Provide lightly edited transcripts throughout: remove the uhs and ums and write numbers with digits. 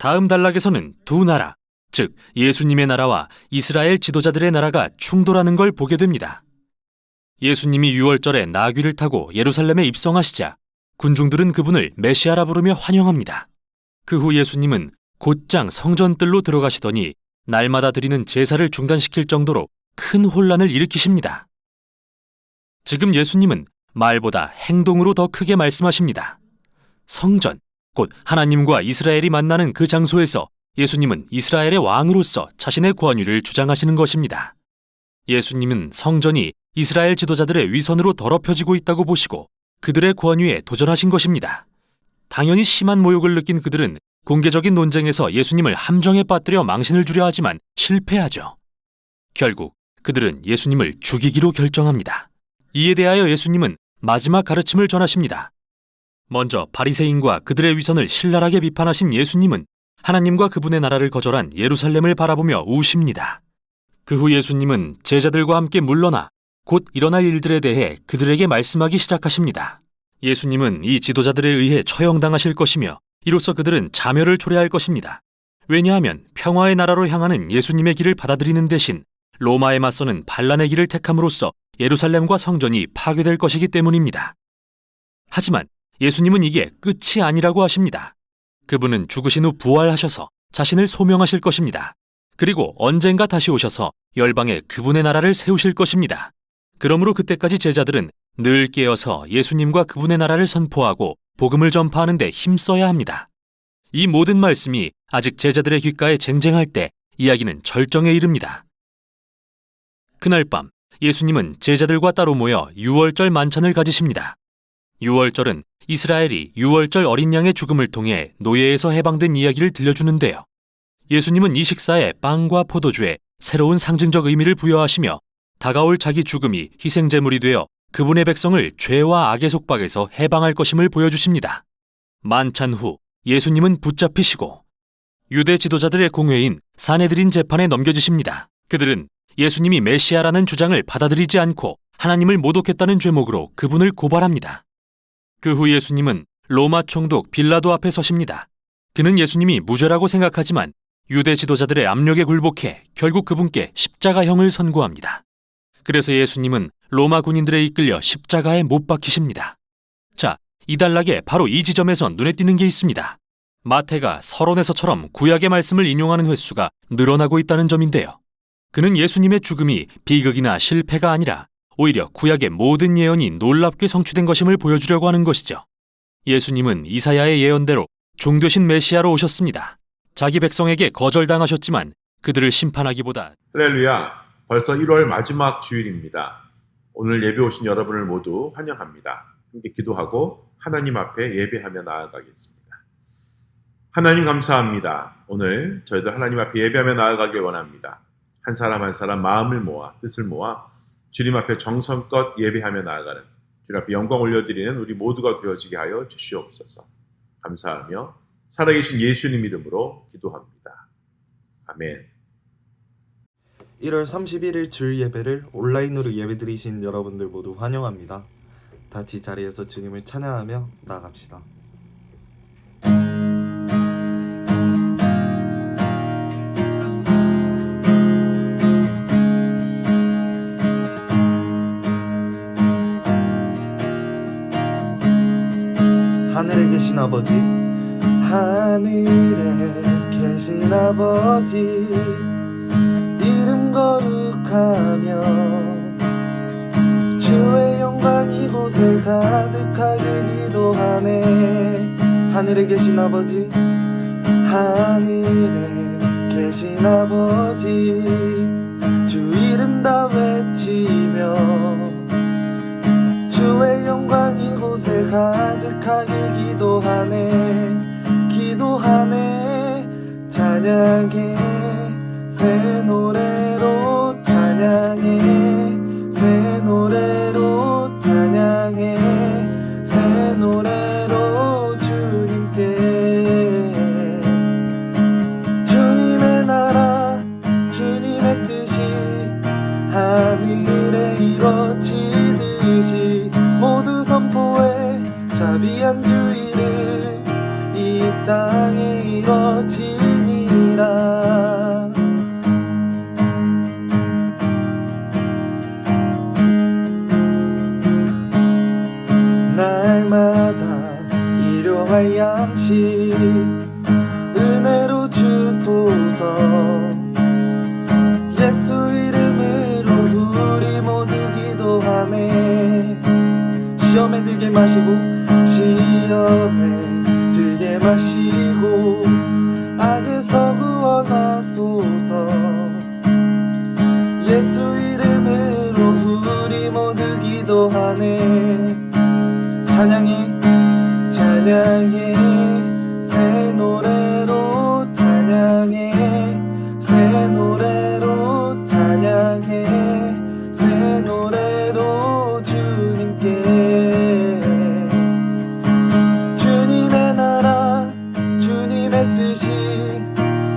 다음 단락에서는 두 나라, 즉 예수님의 나라와 이스라엘 지도자들의 나라가 충돌하는 걸 보게 됩니다. 예수님이 유월절에 나귀를 타고 예루살렘에 입성하시자 군중들은 그분을 메시아라 부르며 환영합니다. 그 후 예수님은 곧장 성전뜰로 들어가시더니 날마다 드리는 제사를 중단시킬 정도로 큰 혼란을 일으키십니다. 지금 예수님은 말보다 행동으로 더 크게 말씀하십니다. 성전, 곧 하나님과 이스라엘이 만나는 그 장소에서 예수님은 이스라엘의 왕으로서 자신의 권위를 주장하시는 것입니다. 예수님은 성전이 이스라엘 지도자들의 위선으로 더럽혀지고 있다고 보시고 그들의 권위에 도전하신 것입니다. 당연히 심한 모욕을 느낀 그들은 공개적인 논쟁에서 예수님을 함정에 빠뜨려 망신을 주려 하지만 실패하죠. 결국 그들은 예수님을 죽이기로 결정합니다. 이에 대하여 예수님은 마지막 가르침을 전하십니다. 먼저 바리새인과 그들의 위선을 신랄하게 비판하신 예수님은 하나님과 그분의 나라를 거절한 예루살렘을 바라보며 우십니다. 그 후 예수님은 제자들과 함께 물러나 곧 일어날 일들에 대해 그들에게 말씀하기 시작하십니다. 예수님은 이 지도자들에 의해 처형당하실 것이며 이로써 그들은 자멸을 초래할 것입니다. 왜냐하면 평화의 나라로 향하는 예수님의 길을 받아들이는 대신 로마에 맞서는 반란의 길을 택함으로써 예루살렘과 성전이 파괴될 것이기 때문입니다. 하지만 예수님은 이게 끝이 아니라고 하십니다. 그분은 죽으신 후 부활하셔서 자신을 소명하실 것입니다. 그리고 언젠가 다시 오셔서 열방에 그분의 나라를 세우실 것입니다. 그러므로 그때까지 제자들은 늘 깨어서 예수님과 그분의 나라를 선포하고 복음을 전파하는 데 힘써야 합니다. 이 모든 말씀이 아직 제자들의 귓가에 쟁쟁할 때 이야기는 절정에 이릅니다. 그날 밤 예수님은 제자들과 따로 모여 유월절 만찬을 가지십니다. 유월절은 이스라엘이 유월절 어린 양의 죽음을 통해 노예에서 해방된 이야기를 들려주는데요. 예수님은 이 식사에 빵과 포도주에 새로운 상징적 의미를 부여하시며 다가올 자기 죽음이 희생제물이 되어 그분의 백성을 죄와 악의 속박에서 해방할 것임을 보여주십니다. 만찬 후 예수님은 붙잡히시고 유대 지도자들의 공회인 산헤드린 재판에 넘겨지십니다. 그들은 예수님이 메시아라는 주장을 받아들이지 않고 하나님을 모독했다는 죄목으로 그분을 고발합니다. 그 후 예수님은 로마 총독 빌라도 앞에 서십니다. 그는 예수님이 무죄라고 생각하지만 유대 지도자들의 압력에 굴복해 결국 그분께 십자가형을 선고합니다. 그래서 예수님은 로마 군인들에 이끌려 십자가에 못 박히십니다. 자, 이 단락에 바로 이 지점에서 눈에 띄는 게 있습니다. 마태가 서론에서처럼 구약의 말씀을 인용하는 횟수가 늘어나고 있다는 점인데요. 그는 예수님의 죽음이 비극이나 실패가 아니라 오히려 구약의 모든 예언이 놀랍게 성취된 것임을 보여주려고 하는 것이죠. 예수님은 이사야의 예언대로 종되신 메시아로 오셨습니다. 자기 백성에게 거절당하셨지만 그들을 심판하기보다 할렐루야, 벌써 1월 마지막 주일입니다. 오늘 예배 오신 여러분을 모두 환영합니다. 함께 기도하고 하나님 앞에 예배하며 나아가겠습니다. 하나님 감사합니다. 오늘 저희들 하나님 앞에 예배하며 나아가길 원합니다. 한 사람 한 사람 마음을 모아 뜻을 모아 주님 앞에 정성껏 예배하며 나아가는 주님 앞에 영광 올려드리는 우리 모두가 되어지게 하여 주시옵소서. 감사하며 살아계신 예수님 이름으로 기도합니다. 아멘. 1월 31일 주일 예배를 온라인으로 예배드리신 여러분들 모두 환영합니다. 같이 자리에서 주님을 찬양하며 나아갑시다. 하늘에 계신 아버지, 하늘에 계신 아버지, 이름 거룩하며 주의 영광 이곳에 가득하길 기도하네. 하늘에 계신 아버지, 하늘에 계신 아버지, 주 이름 다 외치며 주의 영광 이곳에 가득하길 기도하네. 찬양해 새 노래로 찬양해, 새 노래로 찬양해, 새 노래로 주님께. 주님의 나라 주님의 뜻이 하늘에 이루어지듯이 모두 선포해 자비한 주 이름 이 땅에 이루어지듯이 마시고 시험에 들게 마시고 악에서 구원하소서. 예수 이름으로 우리 모두 기도하네. 찬양해 찬양해 새 노래로 찬양해 새 노래로 찬양해 새 노래로 주님께. 주님의 나라 주님의 뜻이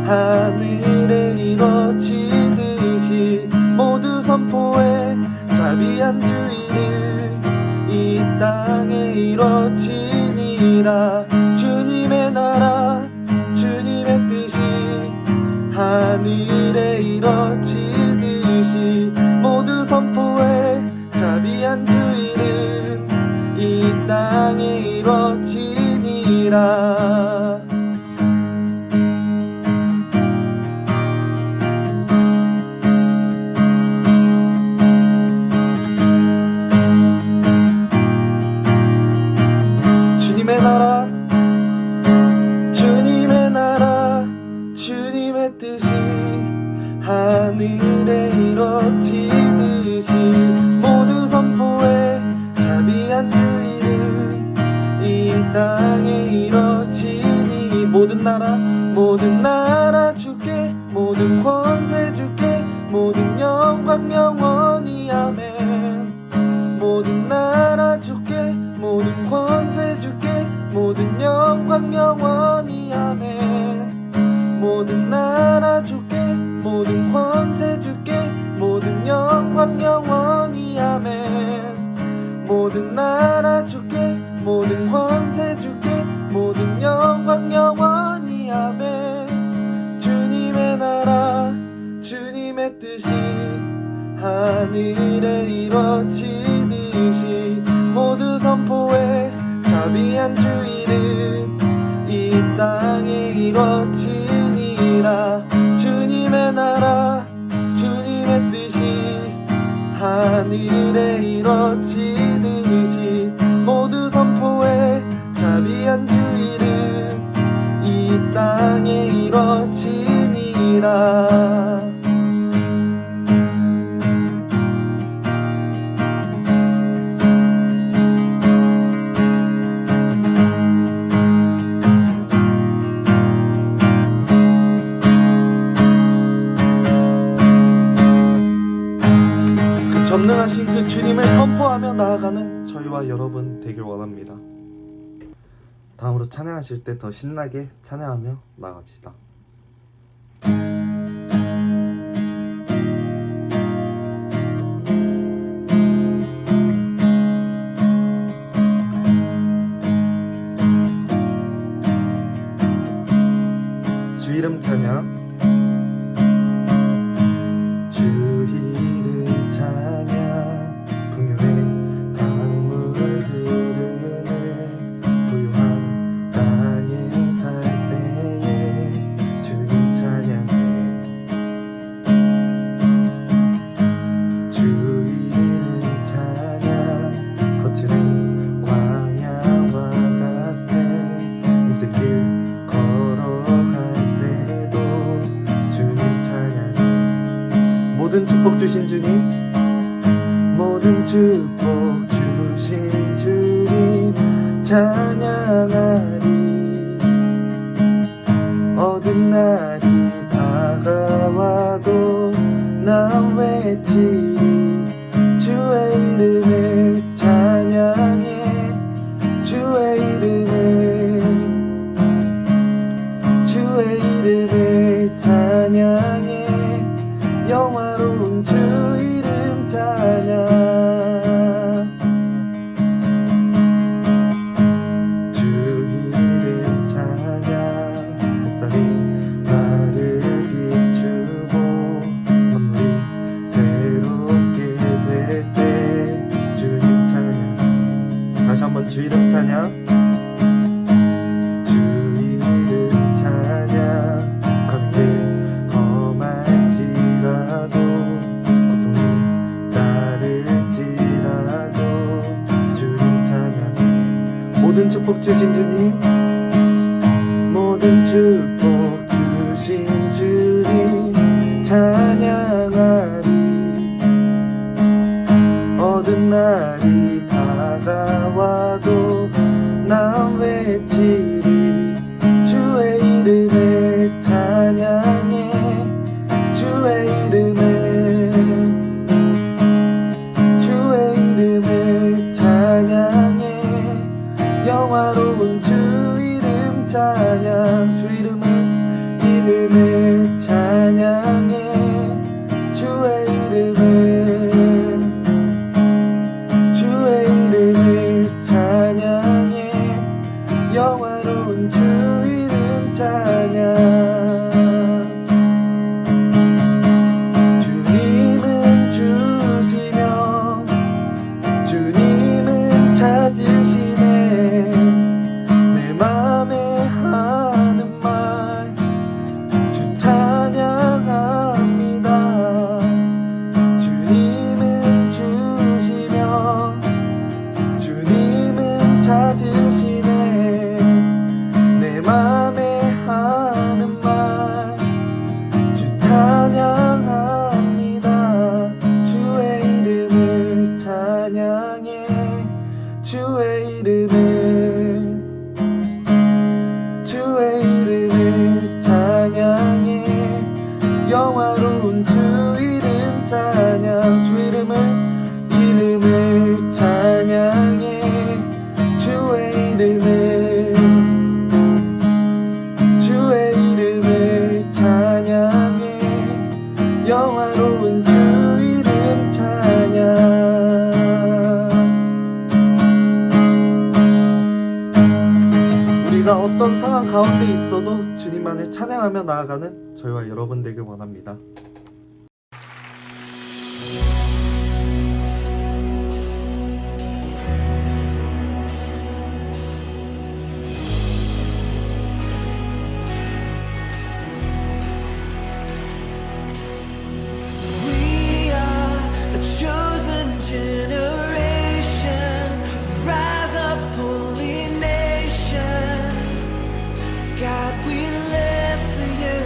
하늘에 이루어지듯이 모두 선포해 자비한 주 이름 이 땅에 이루어지니라. 주님의 나라 주님의 뜻이 하늘에 이루어지듯이 모두 선포해 자비한 주 이름 이 땅에 이루어지니라. 주님의 나라 주님의 나라 주님의 뜻이 하늘에 이루어지듯이 모두 선포해 자비한 주 이름 이 땅에 이루어지니. 모든 나라 주께 모든 권세 주께 모든 영광 영원히 아멘. 모든 나라 주께 모든 권세 주께 모든 영광 영원히 아멘. 모든 나라 주께 모든 권세 주께 모든 영광 영원히 아멘. 모든 나라 주께 모든 권세 주께 모든 영광 영원히 아멘. 주님의 나라 주님의 뜻이 하늘에 이루어지듯이 모두 선포해 자비한 주 이름 이 땅에 이루어지니라. 주님의 나라 주님의 뜻이 하늘에 이루어지듯이 모두 선포해 자비한 주 이름 이 땅에 이루어지니라. 전능하신 그 주님을 선포하며 나아가는 저희와 여러분 되길 원합니다. 다음으로 찬양하실 때 더 신나게 찬양하며 나갑시다. 주 이름 찬양. 모든 축복 주신 주님 모든 축복 주신 주님 찬양하리. 어두운 날이 다가와도 난 외치리. 주의 이름을 찬양해 주의 이름을 찬양해 영화로운 주 이름 찬양. 주 이름 찬양. 햇살이 나를 비추고 눈물이 새롭게 될 때 주님 찬양. 다시 한번 주 이름 찬양. 주 이름 찬양. 험할지라도 고통이 나를 주신 주님, 모든 축복 주신 주님 찬양하리. 어두운 날이 다가와도 난 외치리. 주의 이름을 찬양해, 주의 이름을, 주의 이름을 찬양해. 영화로운 주 이름 찬양, 주 이름을 찬양해. 주의 이름을, 주의 이름을 찬양해. 영화로운 주 이름 찬양. 주님은 주시며 주님은 찾으시네. 내 맘에 하는 말 주 찬양합니다. 주님은 주시며 주님은 찾으시네. 내 맘에 하는 말 주 찬양합니다. 주의 이름을 찬양해, 주의 이름을, 주의 이름을 찬양해. 영화로운 주 이름 찬양, 주 이름을 찬양해. 주의 이름을, 주의 이름을 찬양해. 영화로운 주 이름 찬양. 우리가 어떤 상황 가운데 있어도 주님만을 찬양하며 나아가는 저희와 여러분 되길 원합니다. We are a chosen generation, rise up, holy nation. God, we live for you.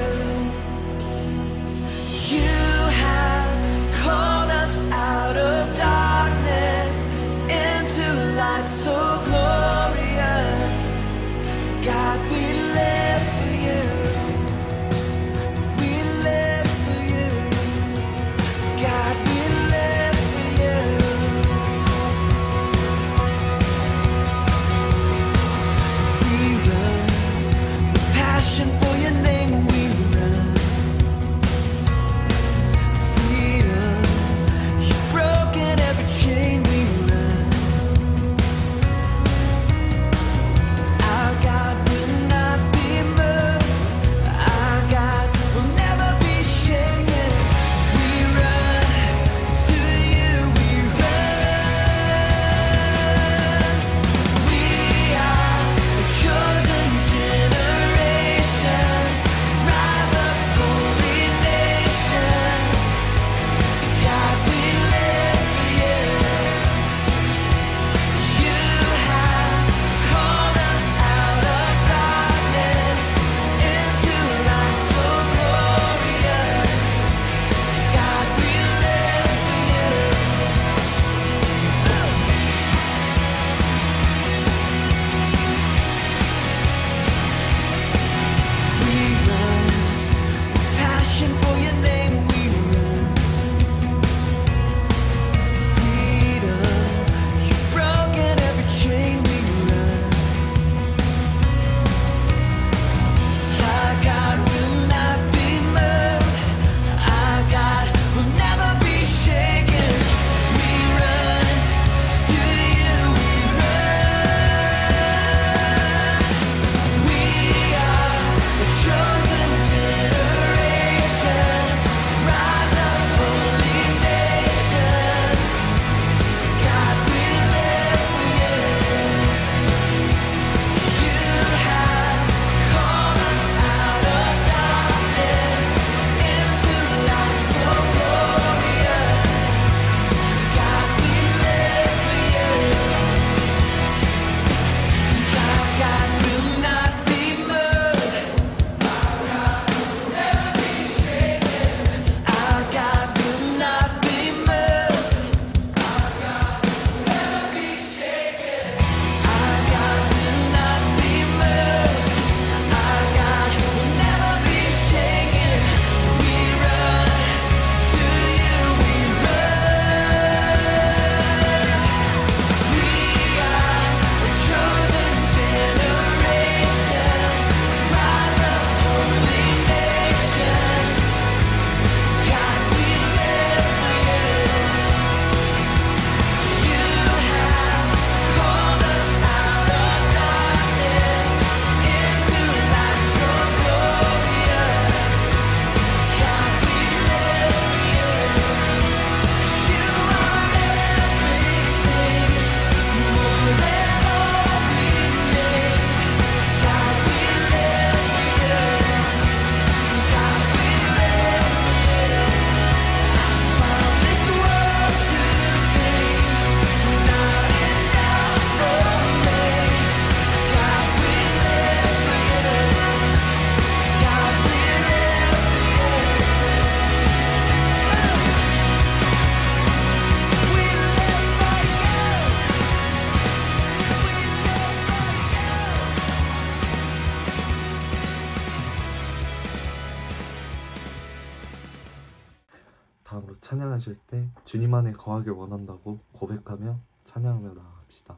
다음으로 찬양하실 때 주님 안에 거하길 원한다고 고백하며 찬양하며 나아갑시다.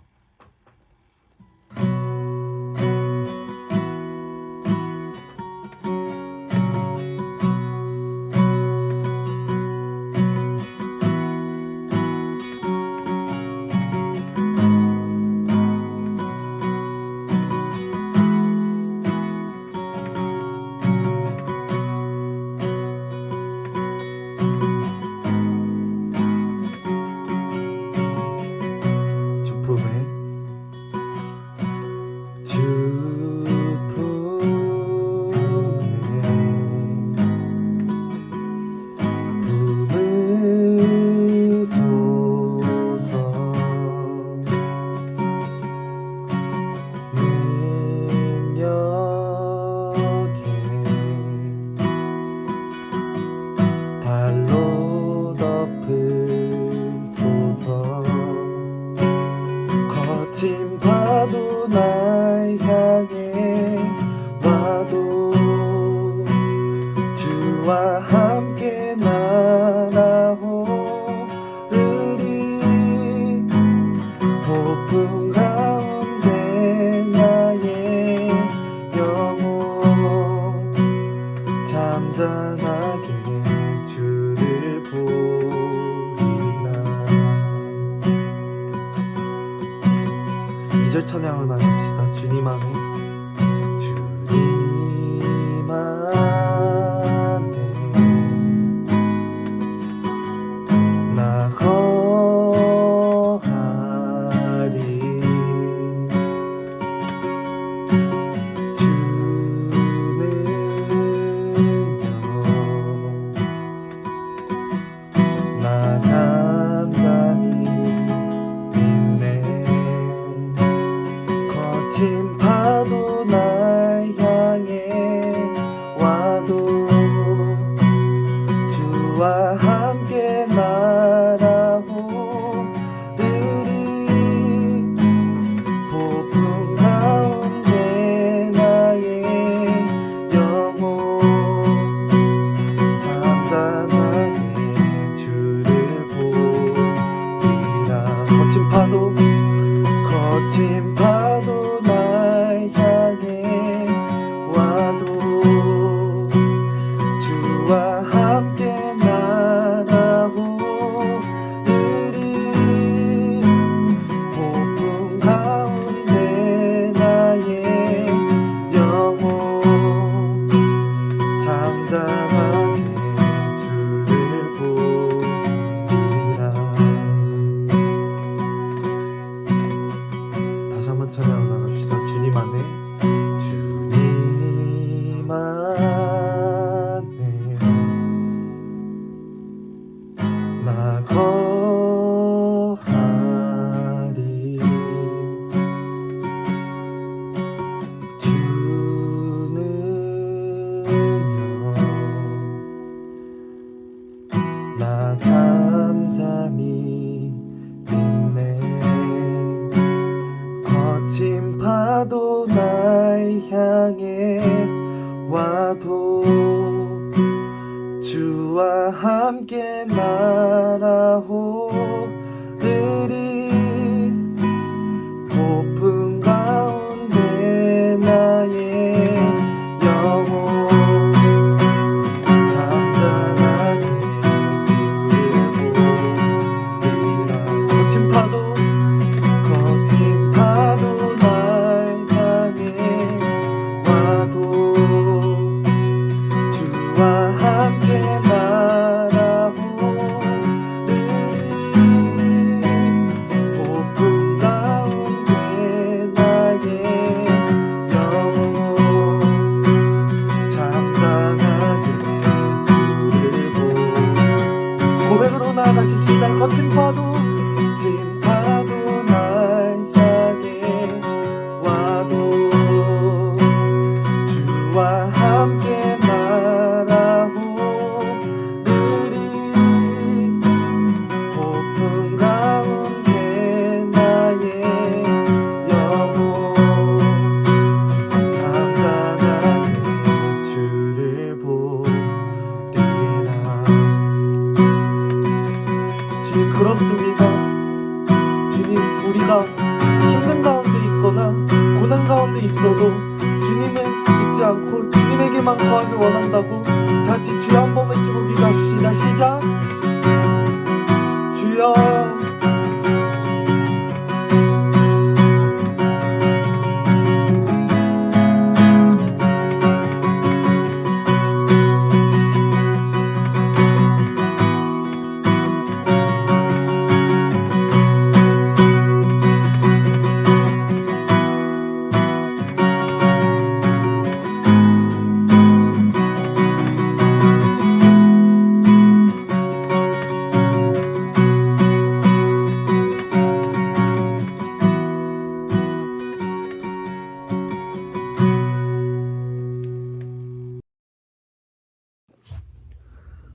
주품의 발로 덮으소서. 거친 파도 날 향해 와도 주와 함께 날아오르리. 폭풍 가운데 나의 영혼 잠잠하게 주를 보리라. 2절 찬양을 나갑시다. 주님 안에 주님 안에 나 거하리. 주는요 나 잠잠히 있네. 거친 파도 날 향해 와도 주와 함께 날아오르리. 폭풍 가운데 나의 영혼 잠잠하게 주를 보리라. 거친 파도 날 향해 와도 주와 함께 날아오르리. 폭풍 가운데 나의 영혼 잠잠하게 주를 보리라. 다시 한번 찬양 나갑시다. 주님 안에 주님 안에 나 거하리. 주는요 나 잠잠히 있네. 거친 파도 날 향해 와도 주와 함께 날아오르리. 폭풍 가운데 나의 영혼 잠잠하게 주를 보리라. 거친 파도 날 향해 와도 주와 함께 날아오르리. 폭풍 가운데 나의 영혼 잠잠하게 주를 보리라. 고백으로 나아가십시다. 거친 파도 날 향해 와도 주와 함께 날아오르리. 폭풍 가운데 나의 영혼 잠잠하게 주를 보리라. 거하길 원한다고. 다 같이 주여 한 번 외치고 기도합시다. 시작. 주여.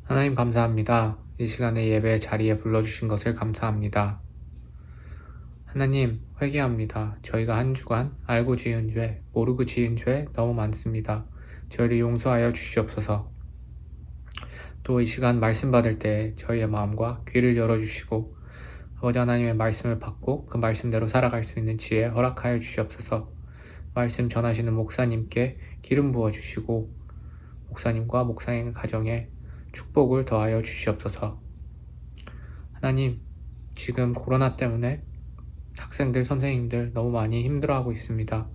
하나님 감사합니다. 이 시간에 예배 자리에 불러주신 것을 감사합니다. 하나님 회개합니다. 저희가 한 주간 알고 지은 죄, 모르고 지은 죄 너무 많습니다. 저희를 용서하여 주시옵소서. 또 이 시간 말씀 받을 때 저희의 마음과 귀를 열어주시고 아버지 하나님의 말씀을 받고 그 말씀대로 살아갈 수 있는 지혜 허락하여 주시옵소서. 말씀 전하시는 목사님께 기름 부어주시고 목사님과 목사님 가정에 축복을 더하여 주시옵소서. 하나님, 지금 코로나 때문에 학생들, 선생님들 너무 많이 힘들어하고 있습니다.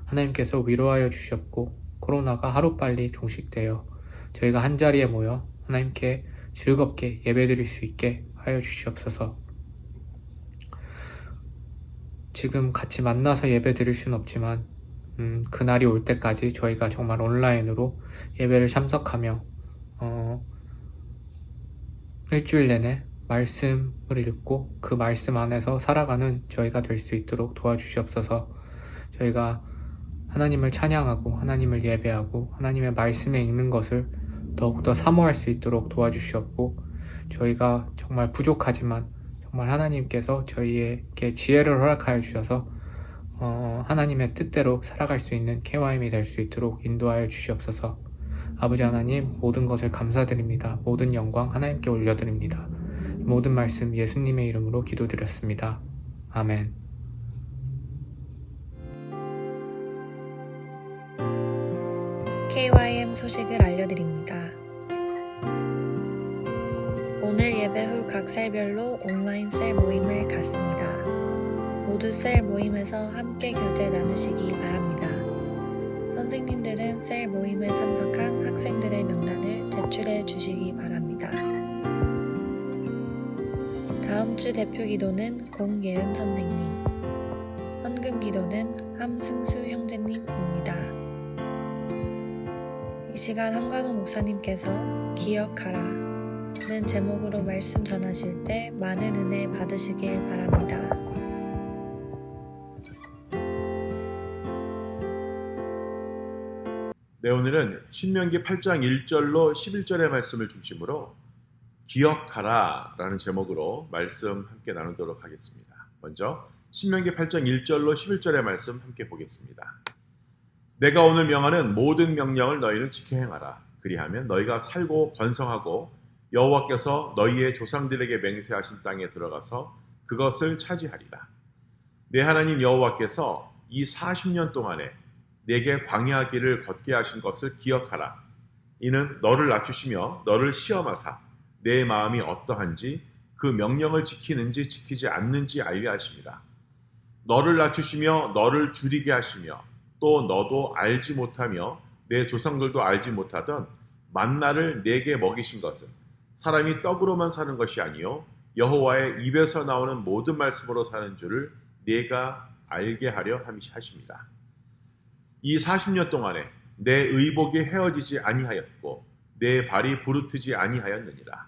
하나님께서 위로하여 주시옵고 코로나가 하루빨리 종식되어 저희가 한자리에 모여 하나님께 즐겁게 예배드릴 수 있게 하여 주시옵소서. 지금 같이 만나서 예배드릴 수는 없지만 그날이 올 때까지 저희가 정말 온라인으로 예배를 참석하며 일주일 내내 말씀을 읽고 그 말씀 안에서 살아가는 저희가 될 수 있도록 도와주시옵소서. 저희가 하나님을 찬양하고 하나님을 예배하고 하나님의 말씀에 읽는 것을 더욱더 사모할 수 있도록 도와주시옵고 저희가 정말 부족하지만 정말 하나님께서 저희에게 지혜를 허락하여 주셔서 하나님의 뜻대로 살아갈 수 있는 KYM이 될 수 있도록 인도하여 주시옵소서. 아버지 하나님, 모든 것을 감사드립니다. 모든 영광 하나님께 올려드립니다. 모든 말씀 예수님의 이름으로 기도드렸습니다. 아멘. KYM 소식을 알려드립니다. 오늘 예배 후 각 셀별로 온라인 셀 모임을 갖습니다. 모두 셀 모임에서 함께 교제 나누시기 바랍니다. 선생님들은 셀 모임에 참석한 학생들의 명단을 제출해 주시기 바랍니다. 다음 주 대표 기도는 공예은 선생님, 헌금 기도는 함승수 형제님입니다. 이 시간 함관호 목사님께서 기억하라는 제목으로 말씀 전하실 때 많은 은혜 받으시길 바랍니다. 네, 오늘은 신명기 8장 1절로 11절의 말씀을 중심으로 기억하라 라는 제목으로 말씀 함께 나누도록 하겠습니다. 먼저 신명기 8장 1절로 11절의 말씀 함께 보겠습니다. 내가 오늘 명하는 모든 명령을 너희는 지켜 행하라. 그리하면 너희가 살고 번성하고 여호와께서 너희의 조상들에게 맹세하신 땅에 들어가서 그것을 차지하리라. 내 하나님 여호와께서 이 40년 동안에 내게 광야 길을 걷게 하신 것을 기억하라. 이는 너를 낮추시며 너를 시험하사 내 마음이 어떠한지 그 명령을 지키는지 지키지 않는지 알게 하심이라. 너를 낮추시며 너를 줄이게 하시며 또 너도 알지 못하며 내 조상들도 알지 못하던 만나를 내게 먹이신 것은 사람이 떡으로만 사는 것이 아니요 여호와의 입에서 나오는 모든 말씀으로 사는 줄을 네가 알게 하려 하십니다. 이 40년 동안에 내 의복이 헤어지지 아니하였고 내 발이 부르트지 아니하였느니라.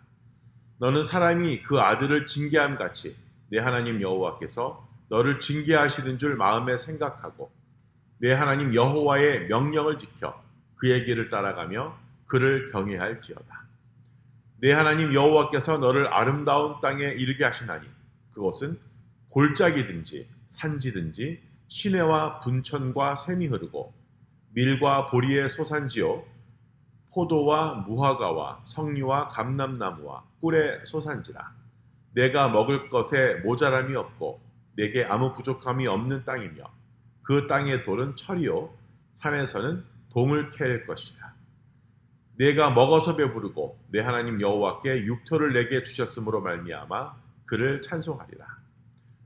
너는 사람이 그 아들을 징계함 같이 내 하나님 여호와께서 너를 징계하시는 줄 마음에 생각하고 내 하나님 여호와의 명령을 지켜 그의 길을 따라가며 그를 경외할지어다. 내 하나님 여호와께서 너를 아름다운 땅에 이르게 하시나니 그것은 골짜기든지 산지든지 시내와 분천과 샘이 흐르고 밀과 보리의 소산지요 포도와 무화과와 석류와 감람나무와 꿀의 소산지라. 내가 먹을 것에 모자람이 없고 내게 아무 부족함이 없는 땅이며 그 땅의 돌은 철이요 산에서는 동을 캘 것이라. 내가 먹어서 배부르고 내 하나님 여호와께 육토를 내게 주셨으므로 말미암아 그를 찬송하리라.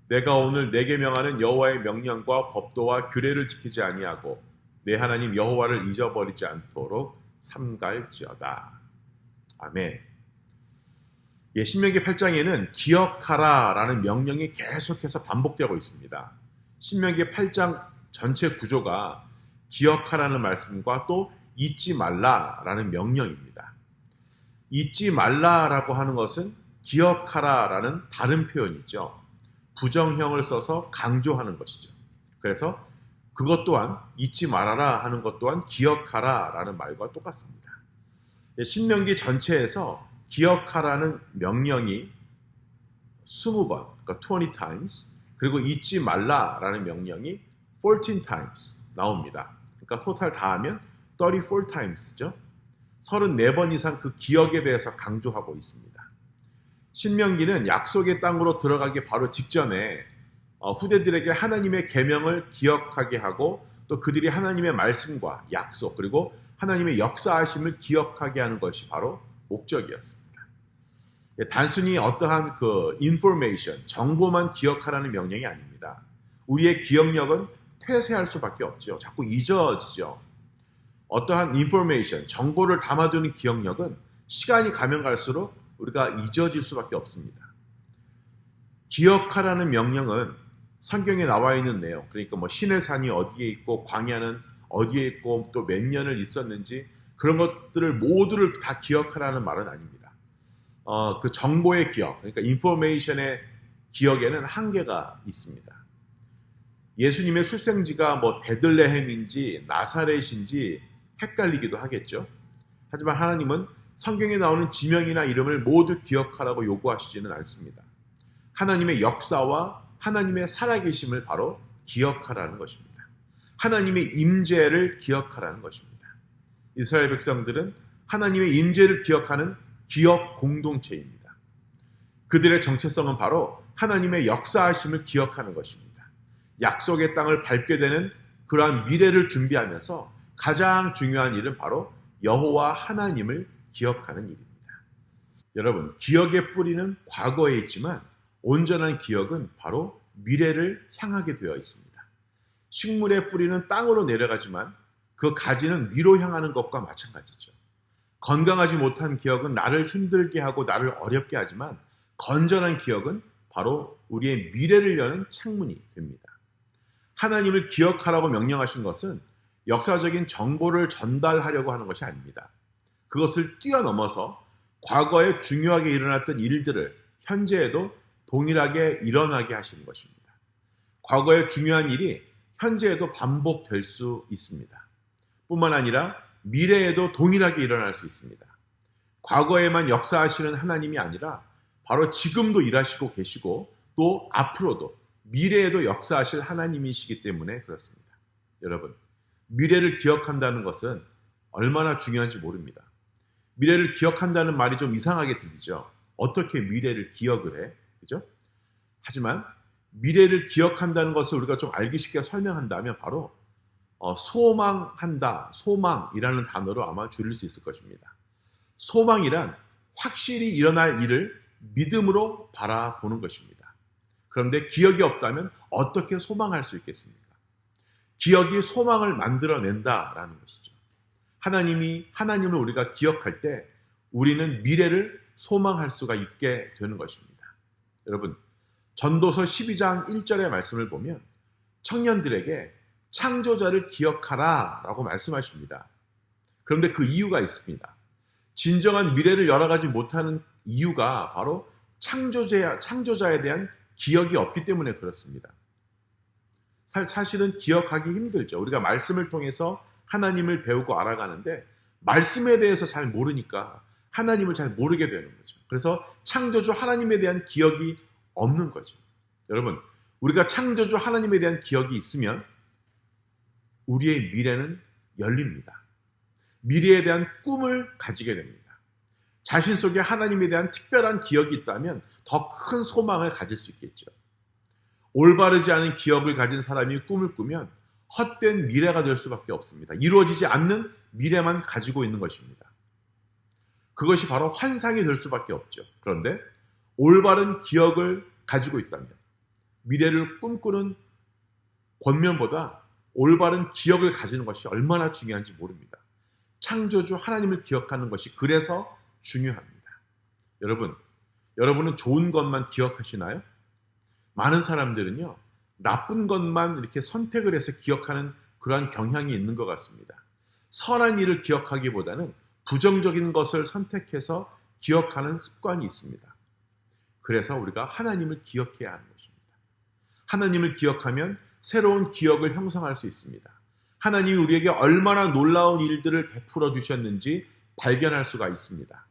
내가 오늘 내게 명하는 여호와의 명령과 법도와 규례를 지키지 아니하고 내 하나님 여호와를 잊어버리지 않도록 삼갈지어다. 아멘. 예, 신명기 8장에는 기억하라라는 명령이 계속해서 반복되고 있습니다. 신명기 8장 전체 구조가 기억하라는 말씀과 또 잊지 말라라는 명령입니다. 잊지 말라라고 하는 것은 기억하라라는 다른 표현이죠. 부정형을 써서 강조하는 것이죠. 그래서 그것 또한 잊지 말아라 하는 것 또한 기억하라라는 말과 똑같습니다. 신명기 전체에서 기억하라는 명령이 20번, 그러니까 20 times, 그리고 잊지 말라라는 명령이 14 times 나옵니다. 그러니까 토탈 다 하면 34 times죠. 34번 이상 그 기억에 대해서 강조하고 있습니다. 신명기는 약속의 땅으로 들어가기 바로 직전에 후대들에게 하나님의 계명을 기억하게 하고 또 그들이 하나님의 말씀과 약속 그리고 하나님의 역사하심을 기억하게 하는 것이 바로 목적이었습니다. 단순히 어떠한 그 information, 정보만 기억하라는 명령이 아닙니다. 우리의 기억력은 퇴색할 수밖에 없죠. 자꾸 잊어지죠. 어떠한 information, 정보를 담아두는 기억력은 시간이 가면 갈수록 우리가 잊어질 수밖에 없습니다. 기억하라는 명령은 성경에 나와 있는 내용, 그러니까 뭐 신의 산이 어디에 있고 광야는 어디에 있고 또 몇 년을 있었는지 그런 것들을 모두를 다 기억하라는 말은 아닙니다. 그 정보의 기억, 그러니까 인포메이션의 기억에는 한계가 있습니다. 예수님의 출생지가 뭐 베들레헴인지 나사렛인지 헷갈리기도 하겠죠. 하지만 하나님은 성경에 나오는 지명이나 이름을 모두 기억하라고 요구하시지는 않습니다. 하나님의 역사와 하나님의 살아계심을 바로 기억하라는 것입니다. 하나님의 임재를 기억하라는 것입니다. 이스라엘 백성들은 하나님의 임재를 기억하는 기억 공동체입니다. 그들의 정체성은 바로 하나님의 역사하심을 기억하는 것입니다. 약속의 땅을 밟게 되는 그러한 미래를 준비하면서 가장 중요한 일은 바로 여호와 하나님을 기억하는 일입니다. 여러분, 기억의 뿌리는 과거에 있지만 온전한 기억은 바로 미래를 향하게 되어 있습니다. 식물의 뿌리는 땅으로 내려가지만 그 가지는 위로 향하는 것과 마찬가지죠. 건강하지 못한 기억은 나를 힘들게 하고 나를 어렵게 하지만 건전한 기억은 바로 우리의 미래를 여는 창문이 됩니다. 하나님을 기억하라고 명령하신 것은 역사적인 정보를 전달하려고 하는 것이 아닙니다. 그것을 뛰어넘어서 과거에 중요하게 일어났던 일들을 현재에도 동일하게 일어나게 하시는 것입니다. 과거의 중요한 일이 현재에도 반복될 수 있습니다. 뿐만 아니라 미래에도 동일하게 일어날 수 있습니다. 과거에만 역사하시는 하나님이 아니라 바로 지금도 일하시고 계시고 또 앞으로도 미래에도 역사하실 하나님이시기 때문에 그렇습니다. 여러분, 미래를 기억한다는 것은 얼마나 중요한지 모릅니다. 미래를 기억한다는 말이 좀 이상하게 들리죠. 어떻게 미래를 기억을 해? 그죠? 하지만 미래를 기억한다는 것을 우리가 좀 알기 쉽게 설명한다면 바로 소망한다, 소망이라는 단어로 아마 줄일 수 있을 것입니다. 소망이란 확실히 일어날 일을 믿음으로 바라보는 것입니다. 그런데 기억이 없다면 어떻게 소망할 수 있겠습니까? 기억이 소망을 만들어낸다라는 것이죠. 하나님을 우리가 기억할 때 우리는 미래를 소망할 수가 있게 되는 것입니다. 여러분, 전도서 12장 1절의 말씀을 보면 청년들에게 창조자를 기억하라 라고 말씀하십니다. 그런데 그 이유가 있습니다. 진정한 미래를 열어가지 못하는 이유가 바로 창조자에 대한 기억이 없기 때문에 그렇습니다. 사실은 기억하기 힘들죠. 우리가 말씀을 통해서 하나님을 배우고 알아가는데 말씀에 대해서 잘 모르니까 하나님을 잘 모르게 되는 거죠. 그래서 창조주 하나님에 대한 기억이 없는 거죠. 여러분, 우리가 창조주 하나님에 대한 기억이 있으면 우리의 미래는 열립니다. 미래에 대한 꿈을 가지게 됩니다. 자신 속에 하나님에 대한 특별한 기억이 있다면 더 큰 소망을 가질 수 있겠죠. 올바르지 않은 기억을 가진 사람이 꿈을 꾸면 헛된 미래가 될 수밖에 없습니다. 이루어지지 않는 미래만 가지고 있는 것입니다. 그것이 바로 환상이 될 수밖에 없죠. 그런데 올바른 기억을 가지고 있다면, 미래를 꿈꾸는 권면보다 올바른 기억을 가지는 것이 얼마나 중요한지 모릅니다. 창조주 하나님을 기억하는 것이 그래서 중요합니다. 여러분은 좋은 것만 기억하시나요? 많은 사람들은요, 나쁜 것만 이렇게 선택을 해서 기억하는 그러한 경향이 있는 것 같습니다. 선한 일을 기억하기보다는 부정적인 것을 선택해서 기억하는 습관이 있습니다. 그래서 우리가 하나님을 기억해야 하는 것입니다. 하나님을 기억하면 새로운 기억을 형성할 수 있습니다. 하나님이 우리에게 얼마나 놀라운 일들을 베풀어 주셨는지 발견할 수가 있습니다.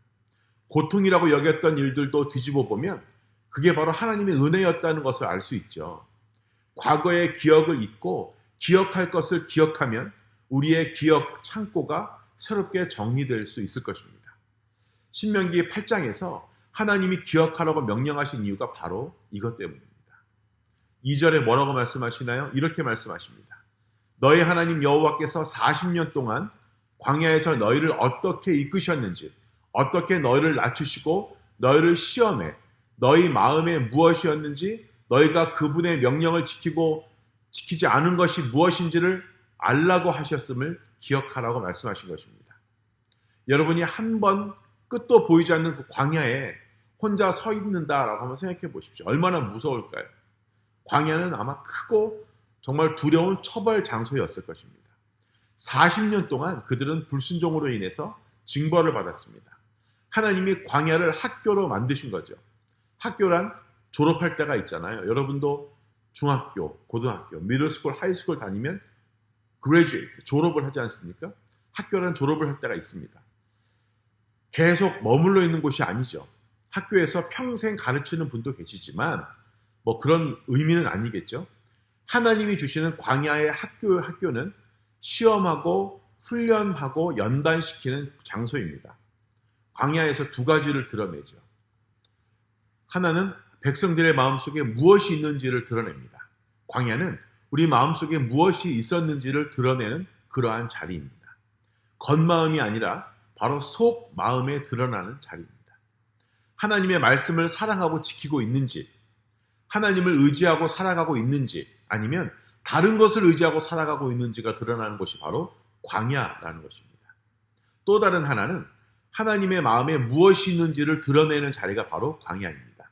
고통이라고 여겼던 일들도 뒤집어 보면 그게 바로 하나님의 은혜였다는 것을 알 수 있죠. 과거의 기억을 잊고 기억할 것을 기억하면 우리의 기억 창고가 새롭게 정리될 수 있을 것입니다. 신명기 8장에서 하나님이 기억하라고 명령하신 이유가 바로 이것 때문입니다. 2절에 뭐라고 말씀하시나요? 이렇게 말씀하십니다. 너희 하나님 여호와께서 40년 동안 광야에서 너희를 어떻게 이끄셨는지, 어떻게 너희를 낮추시고 너희를 시험해 너희 마음에 무엇이었는지, 너희가 그분의 명령을 지키지 않은 것이 무엇인지를 알라고 하셨음을 기억하라고 말씀하신 것입니다. 여러분이 한 번 끝도 보이지 않는 그 광야에 혼자 서 있는다라고 한번 생각해 보십시오. 얼마나 무서울까요? 광야는 아마 크고 정말 두려운 처벌 장소였을 것입니다. 40년 동안 그들은 불순종으로 인해서 징벌을 받았습니다. 하나님이 광야를 학교로 만드신 거죠. 학교란 졸업할 때가 있잖아요. 여러분도 중학교, 고등학교, 미들스쿨, 하이스쿨 다니면 그레이주에이트, 졸업을 하지 않습니까? 학교란 졸업을 할 때가 있습니다. 계속 머물러 있는 곳이 아니죠. 학교에서 평생 가르치는 분도 계시지만 뭐 그런 의미는 아니겠죠. 하나님이 주시는 광야의 학교는 시험하고 훈련하고 연단시키는 장소입니다. 광야에서 두 가지를 드러내죠. 하나는 백성들의 마음속에 무엇이 있는지를 드러냅니다. 광야는 우리 마음속에 무엇이 있었는지를 드러내는 그러한 자리입니다. 겉마음이 아니라 바로 속 마음에 드러나는 자리입니다. 하나님의 말씀을 사랑하고 지키고 있는지, 하나님을 의지하고 살아가고 있는지, 아니면 다른 것을 의지하고 살아가고 있는지가 드러나는 것이 바로 광야라는 것입니다. 또 다른 하나는 하나님의 마음에 무엇이 있는지를 드러내는 자리가 바로 광야입니다.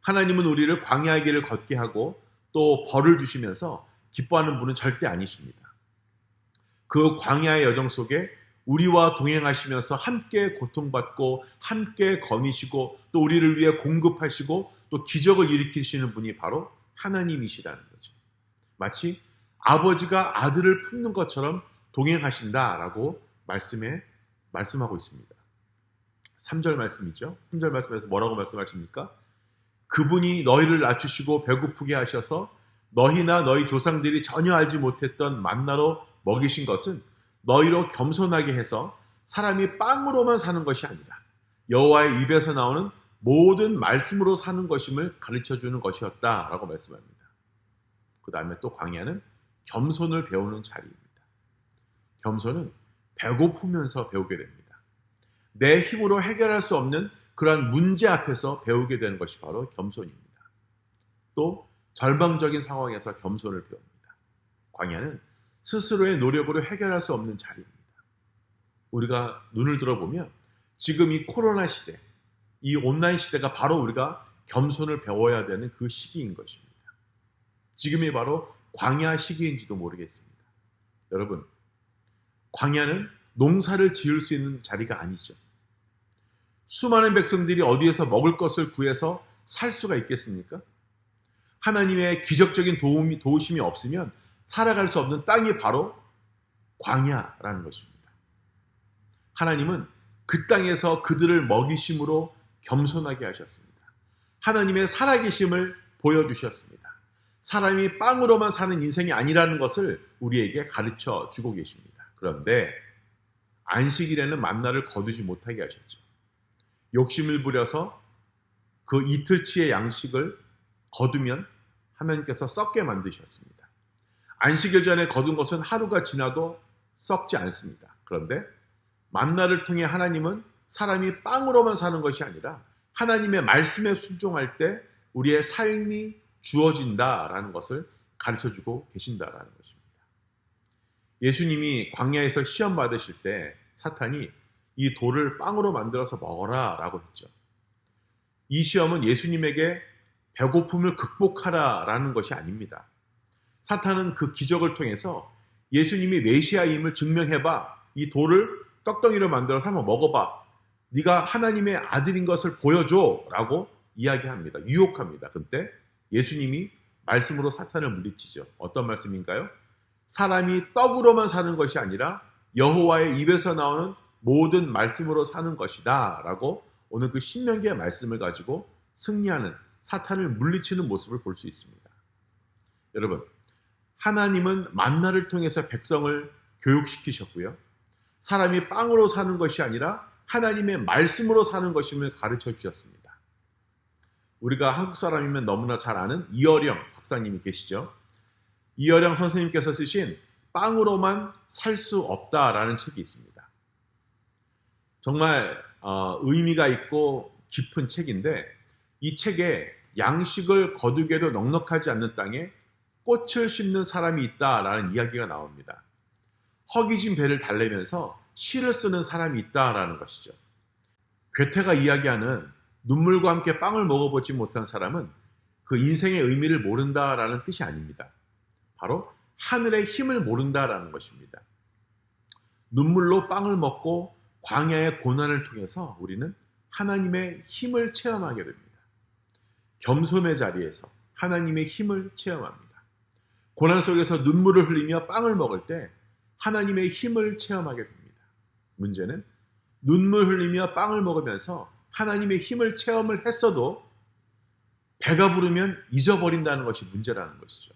하나님은 우리를 광야의 길을 걷게 하고 또 벌을 주시면서 기뻐하는 분은 절대 아니십니다. 그 광야의 여정 속에 우리와 동행하시면서 함께 고통받고 함께 거니시고 또 우리를 위해 공급하시고 또 기적을 일으키시는 분이 바로 하나님이시라는 거죠. 마치 아버지가 아들을 품는 것처럼 동행하신다라고 말씀하고 있습니다. 3절 말씀이죠. 3절 말씀에서 뭐라고 말씀하십니까? 그분이 너희를 낮추시고 배고프게 하셔서 너희나 너희 조상들이 전혀 알지 못했던 만나로 먹이신 것은 너희로 겸손하게 해서 사람이 빵으로만 사는 것이 아니라 여호와의 입에서 나오는 모든 말씀으로 사는 것임을 가르쳐주는 것이었다라고 말씀합니다. 그 다음에 또 광야는 겸손을 배우는 자리입니다. 겸손은 배고프면서 배우게 됩니다. 내 힘으로 해결할 수 없는 그러한 문제 앞에서 배우게 되는 것이 바로 겸손입니다. 또 절망적인 상황에서 겸손을 배웁니다. 광야는 스스로의 노력으로 해결할 수 없는 자리입니다. 우리가 눈을 들어보면 지금 이 코로나 시대, 이 온라인 시대가 바로 우리가 겸손을 배워야 되는 그 시기인 것입니다. 지금이 바로 광야 시기인지도 모르겠습니다. 여러분, 광야는 농사를 지을 수 있는 자리가 아니죠. 수많은 백성들이 어디에서 먹을 것을 구해서 살 수가 있겠습니까? 하나님의 기적적인 도우심이 없으면 살아갈 수 없는 땅이 바로 광야라는 것입니다. 하나님은 그 땅에서 그들을 먹이심으로 겸손하게 하셨습니다. 하나님의 살아계심을 보여주셨습니다. 사람이 빵으로만 사는 인생이 아니라는 것을 우리에게 가르쳐 주고 계십니다. 그런데 안식일에는 만나를 거두지 못하게 하셨죠. 욕심을 부려서 그 이틀치의 양식을 거두면 하나님께서 썩게 만드셨습니다. 안식일 전에 거둔 것은 하루가 지나도 썩지 않습니다. 그런데 만나를 통해 하나님은 사람이 빵으로만 사는 것이 아니라 하나님의 말씀에 순종할 때 우리의 삶이 주어진다라는 것을 가르쳐주고 계신다라는 것입니다. 예수님이 광야에서 시험 받으실 때 사탄이 이 돌을 빵으로 만들어서 먹어라 라고 했죠. 이 시험은 예수님에게 배고픔을 극복하라라는 것이 아닙니다. 사탄은 그 기적을 통해서 예수님이 메시아임을 증명해봐. 이 돌을 떡덩이로 만들어서 한번 먹어봐. 네가 하나님의 아들인 것을 보여줘 라고 이야기합니다. 유혹합니다. 그때 예수님이 말씀으로 사탄을 물리치죠. 어떤 말씀인가요? 사람이 떡으로만 사는 것이 아니라 여호와의 입에서 나오는 모든 말씀으로 사는 것이다 라고 오늘 그 신명기의 말씀을 가지고 승리하는 사탄을 물리치는 모습을 볼 수 있습니다. 여러분, 하나님은 만나를 통해서 백성을 교육시키셨고요. 사람이 빵으로 사는 것이 아니라 하나님의 말씀으로 사는 것임을 가르쳐 주셨습니다. 우리가 한국 사람이면 너무나 잘 아는 이어령 박사님이 계시죠. 이어령 선생님께서 쓰신 빵으로만 살 수 없다라는 책이 있습니다. 정말 의미가 있고 깊은 책인데 이 책에 양식을 거두게도 넉넉하지 않는 땅에 꽃을 심는 사람이 있다라는 이야기가 나옵니다. 허기진 배를 달래면서 시를 쓰는 사람이 있다라는 것이죠. 괴테가 이야기하는 눈물과 함께 빵을 먹어보지 못한 사람은 그 인생의 의미를 모른다라는 뜻이 아닙니다. 바로 하늘의 힘을 모른다라는 것입니다. 눈물로 빵을 먹고 광야의 고난을 통해서 우리는 하나님의 힘을 체험하게 됩니다. 겸손의 자리에서 하나님의 힘을 체험합니다. 고난 속에서 눈물을 흘리며 빵을 먹을 때 하나님의 힘을 체험하게 됩니다. 문제는 눈물 흘리며 빵을 먹으면서 하나님의 힘을 체험을 했어도 배가 부르면 잊어버린다는 것이 문제라는 것이죠.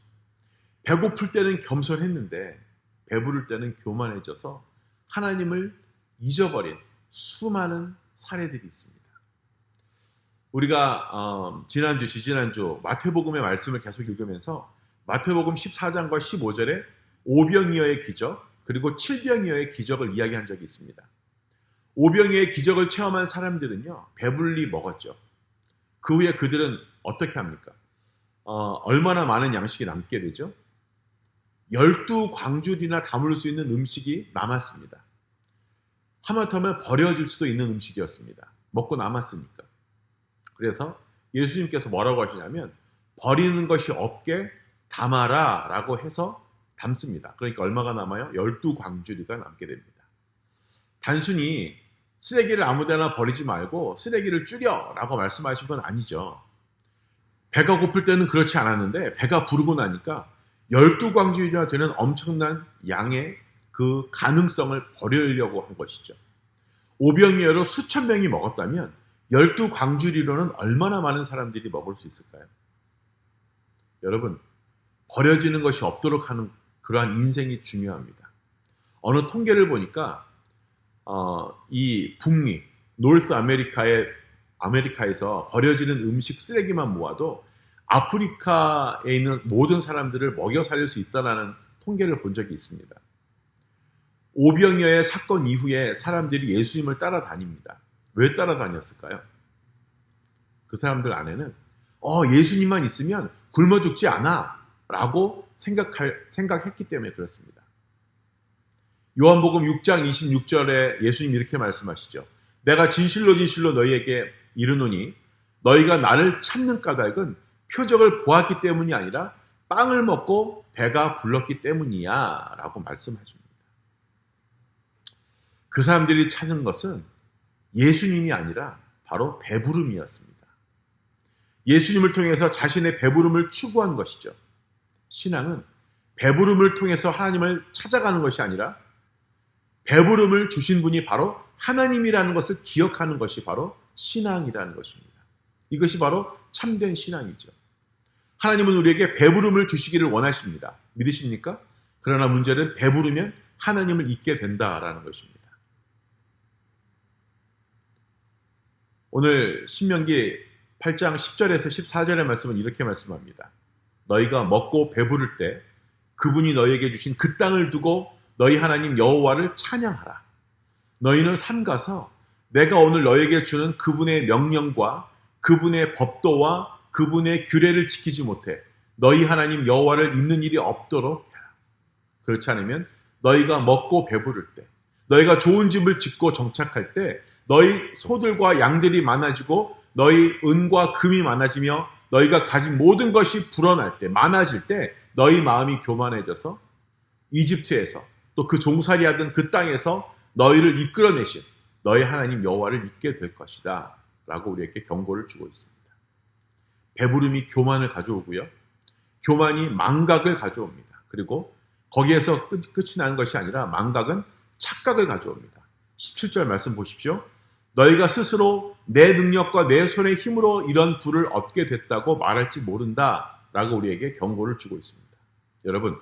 배고플 때는 겸손했는데 배부를 때는 교만해져서 하나님을 잊어버린 수많은 사례들이 있습니다. 우리가 지지난주 마태복음의 말씀을 계속 읽으면서 마태복음 14장과 15절에 오병이어의 기적 그리고 칠병이어의 기적을 이야기한 적이 있습니다. 오병이어의 기적을 체험한 사람들은요, 배불리 먹었죠. 그 후에 그들은 어떻게 합니까? 얼마나 많은 양식이 남게 되죠? 12광줄이나 담을 수 있는 음식이 남았습니다. 하마터면 버려질 수도 있는 음식이었습니다. 먹고 남았으니까. 그래서 예수님께서 뭐라고 하시냐면 버리는 것이 없게 담아라 라고 해서 담습니다. 그러니까 얼마가 남아요? 12광주리가 남게 됩니다. 단순히 쓰레기를 아무데나 버리지 말고 쓰레기를 줄여 라고 말씀하신 건 아니죠. 배가 고플 때는 그렇지 않았는데 배가 부르고 나니까 12광주리나 되는 엄청난 양의 그 가능성을 버리려고 한 것이죠. 오병이어로 수천 명이 먹었다면 12광주리로는 얼마나 많은 사람들이 먹을 수 있을까요? 여러분, 버려지는 것이 없도록 하는 그러한 인생이 중요합니다. 어느 통계를 보니까 이 북미, 노스 아메리카에서 버려지는 음식 쓰레기만 모아도 아프리카에 있는 모든 사람들을 먹여 살릴 수 있다는 통계를 본 적이 있습니다. 오병이어의 사건 이후에 사람들이 예수님을 따라다닙니다. 왜 따라다녔을까요? 그 사람들 안에는 예수님만 있으면 굶어 죽지 않아 라고 생각했기 때문에 그렇습니다. 요한복음 6장 26절에 예수님 이렇게 말씀하시죠. 내가 진실로 진실로 너희에게 이르노니 너희가 나를 찾는 까닭은 표적을 보았기 때문이 아니라 빵을 먹고 배가 불렀기 때문이야 라고 말씀하십니다. 그 사람들이 찾은 것은 예수님이 아니라 바로 배부름이었습니다. 예수님을 통해서 자신의 배부름을 추구한 것이죠. 신앙은 배부름을 통해서 하나님을 찾아가는 것이 아니라 배부름을 주신 분이 바로 하나님이라는 것을 기억하는 것이 바로 신앙이라는 것입니다. 이것이 바로 참된 신앙이죠. 하나님은 우리에게 배부름을 주시기를 원하십니다. 믿으십니까? 그러나 문제는 배부르면 하나님을 잊게 된다라는 것입니다. 오늘 신명기 8장 10절에서 14절의 말씀은 이렇게 말씀합니다. 너희가 먹고 배부를 때 그분이 너희에게 주신 그 땅을 두고 너희 하나님 여호와를 찬양하라. 너희는 삼가서 내가 오늘 너에게 주는 그분의 명령과 그분의 법도와 그분의 규례를 지키지 못해 너희 하나님 여호와를 잊는 일이 없도록 해라. 그렇지 않으면 너희가 먹고 배부를 때, 너희가 좋은 집을 짓고 정착할 때 너희 소들과 양들이 많아지고 너희 은과 금이 많아지며 너희가 가진 모든 것이 불어날 때, 많아질 때 너희 마음이 교만해져서 이집트에서 또 그 종살이하던 그 땅에서 너희를 이끌어내신 너희 하나님 여호와를 잊게 될 것이다 라고 우리에게 경고를 주고 있습니다. 배부름이 교만을 가져오고요. 교만이 망각을 가져옵니다. 그리고 거기에서 끝이 나는 것이 아니라 망각은 착각을 가져옵니다. 17절 말씀 보십시오. 너희가 스스로 내 능력과 내 손의 힘으로 이런 부를 얻게 됐다고 말할지 모른다 라고 우리에게 경고를 주고 있습니다. 여러분,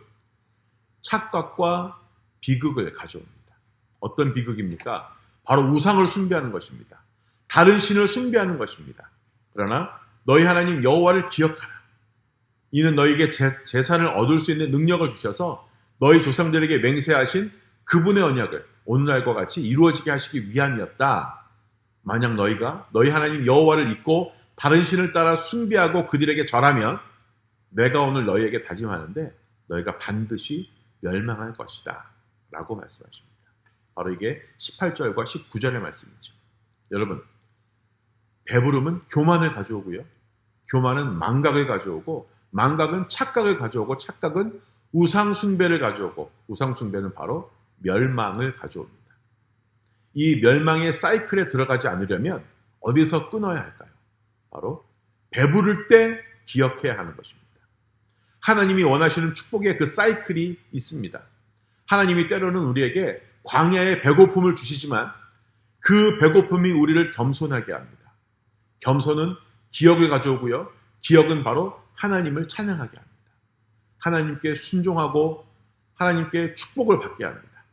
착각과 비극을 가져옵니다. 어떤 비극입니까? 바로 우상을 숭배하는 것입니다. 다른 신을 숭배하는 것입니다. 그러나 너희 하나님 여호와를 기억하라. 이는 너희에게 재산을 얻을 수 있는 능력을 주셔서 너희 조상들에게 맹세하신 그분의 언약을 오늘날과 같이 이루어지게 하시기 위함이었다. 만약 너희가 너희 하나님 여호와를 잊고 다른 신을 따라 숭배하고 그들에게 절하면 내가 오늘 너희에게 다짐하는데 너희가 반드시 멸망할 것이다 라고 말씀하십니다. 바로 이게 18절과 19절의 말씀이죠. 여러분, 배부름은 교만을 가져오고요. 교만은 망각을 가져오고 망각은 착각을 가져오고 착각은 우상 숭배를 가져오고 우상 숭배는 바로 멸망을 가져옵니다. 이 멸망의 사이클에 들어가지 않으려면 어디서 끊어야 할까요? 바로 배부를 때 기억해야 하는 것입니다. 하나님이 원하시는 축복의 그 사이클이 있습니다. 하나님이 때로는 우리에게 광야의 배고픔을 주시지만 그 배고픔이 우리를 겸손하게 합니다. 겸손은 기억을 가져오고요. 기억은 바로 하나님을 찬양하게 합니다. 하나님께 순종하고 하나님께 축복을 받게 합니다.